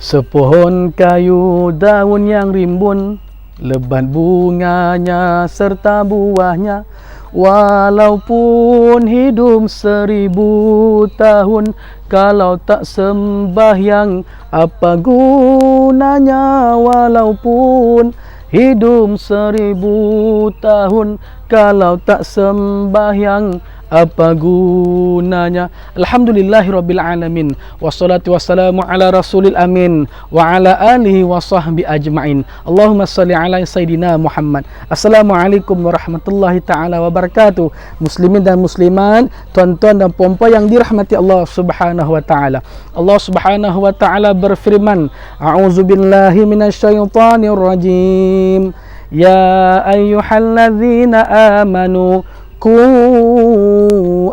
Sepohon kayu daun yang rimbun, lebat bunganya serta buahnya. Walaupun hidup 1000 tahun, kalau tak sembahyang apa gunanya? Walaupun hidup 1000 tahun, kalau tak sembahyang apa gunanya? Alhamdulillahirabbil alamin, wassalatu wassalamu ala rasulil amin wa ala alihi wa sahbi ajmain. Allahumma salli ala sayyidina Muhammad. Assalamualaikum warahmatullahi taala wabarakatuh. Muslimin dan muslimat, tuan-tuan dan puan-puan yang dirahmati Allah Subhanahu wa taala. Allah Subhanahu wa taala berfirman, a'udzubillahi minasyaitonir rajim. Ya ayyuhalladzina amanu qu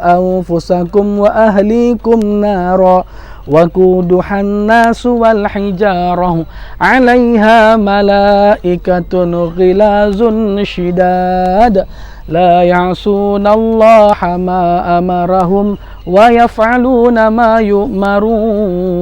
anfusakum wa ahlikum nara waquduhan nasu wal hijarah 'alaiha malaikatun ghilazun shidad la ya'sunallaha ma amarahum wa yaf'aluna ma yu'marun.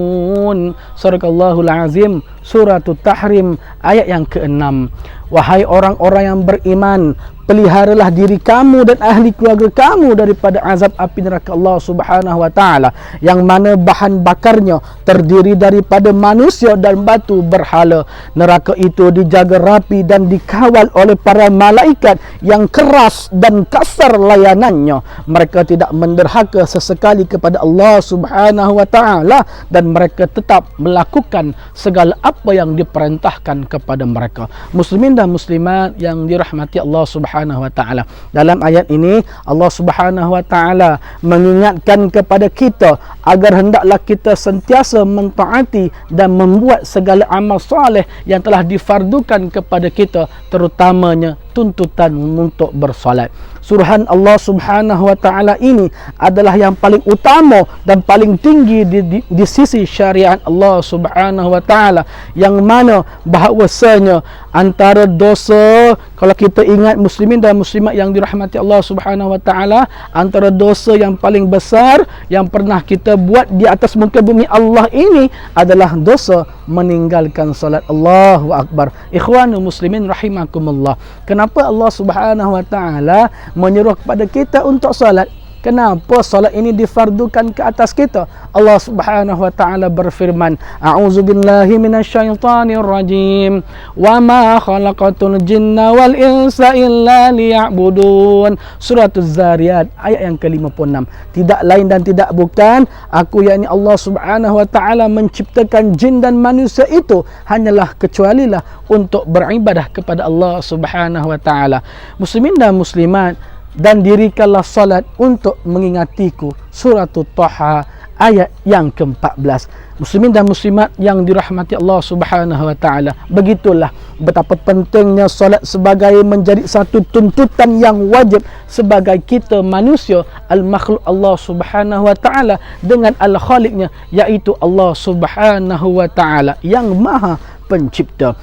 Sadaqallahul azim. Suratul Tahrim ayat yang ke-6. Wahai orang-orang yang beriman, peliharalah diri kamu dan ahli keluarga kamu daripada azab api neraka Allah Subhanahu wa taala, yang mana bahan bakarnya terdiri daripada manusia dan batu berhala. Neraka itu dijaga rapi dan dikawal oleh para malaikat yang keras dan kasar layanannya. Mereka tidak menderhaka sesekali kepada Allah Subhanahu wa taala, dan mereka tetap melakukan segala apa yang diperintahkan kepada mereka. Muslimin dan muslimat yang dirahmati Allah Subhanahu wa taala, dalam ayat ini Allah Subhanahu wa taala mengingatkan kepada kita agar hendaklah kita sentiasa mentaati dan membuat segala amal soleh yang telah difardukan kepada kita, terutamanya tuntutan untuk bersolat. Suruhan Allah Subhanahu wa taala ini adalah yang paling utama dan paling tinggi di sisi syariat Allah Subhanahu wa taala, yang mana bahawasanya antara dosa, kalau kita ingat muslimin dan muslimat yang dirahmati Allah Subhanahu wa taala, antara dosa yang paling besar yang pernah kita buat di atas muka bumi Allah ini adalah dosa meninggalkan salat. Allahu akbar. Ikhwanul muslimin rahimakumullah. Kenapa Allah Subhanahu wa taala menyuruh kepada kita untuk salat? Kenapa solat ini difardukan ke atas kita? Allah Subhanahu wa taala berfirman, a'udzubillahi minasyaitonir rajim. Wa ma khalaqatul jinna wal insa illa liya'budun. Surah Az-Zariyat ayat yang ke-56. Tidak lain dan tidak bukan aku, yakni Allah Subhanahu wa taala, menciptakan jin dan manusia itu hanyalah kecualilah untuk beribadah kepada Allah Subhanahu wa taala. Muslimin dan muslimat, dan dirikanlah salat untuk mengingatiku. Suratul Taha ayat yang ke-14. Muslimin dan muslimat yang dirahmati Allah Subhanahu wa taala, begitulah betapa pentingnya salat sebagai menjadi satu tuntutan yang wajib sebagai kita manusia al-makhluk Allah Subhanahu wa taala dengan al-khaliqnya, iaitu Allah Subhanahu wa taala yang maha pencipta.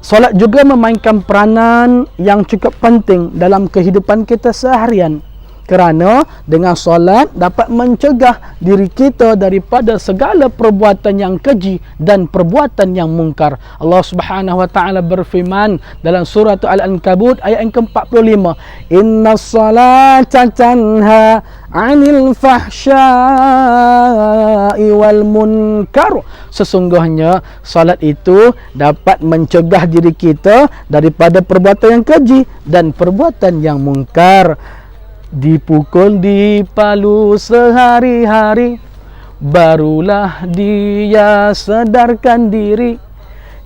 Solat juga memainkan peranan yang cukup penting dalam kehidupan kita seharian, kerana dengan solat dapat mencegah diri kita daripada segala perbuatan yang keji dan perbuatan yang mungkar. Allah Subhanahu wa taala berfirman dalam surah Al-Ankabut ayat yang ke-45, innas salata tanha 'anil fahsya'i wal munkar. Sesungguhnya salat itu dapat mencegah diri kita daripada perbuatan yang keji dan perbuatan yang mungkar. Dipukul, dipalu sehari-hari, barulah dia sadarkan diri.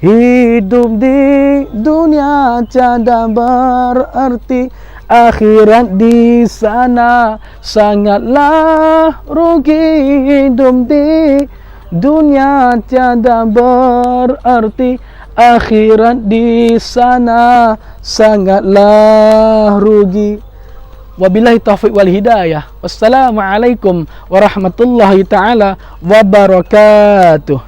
Hidup di dunia tiada berarti, akhirat di sana sangatlah rugi. Hidup di dunia tiada berarti, akhirat di sana sangatlah rugi. Wabillahi taufiq wal hidayah. Wassalamualaikum warahmatullahi taala wabarakatuh.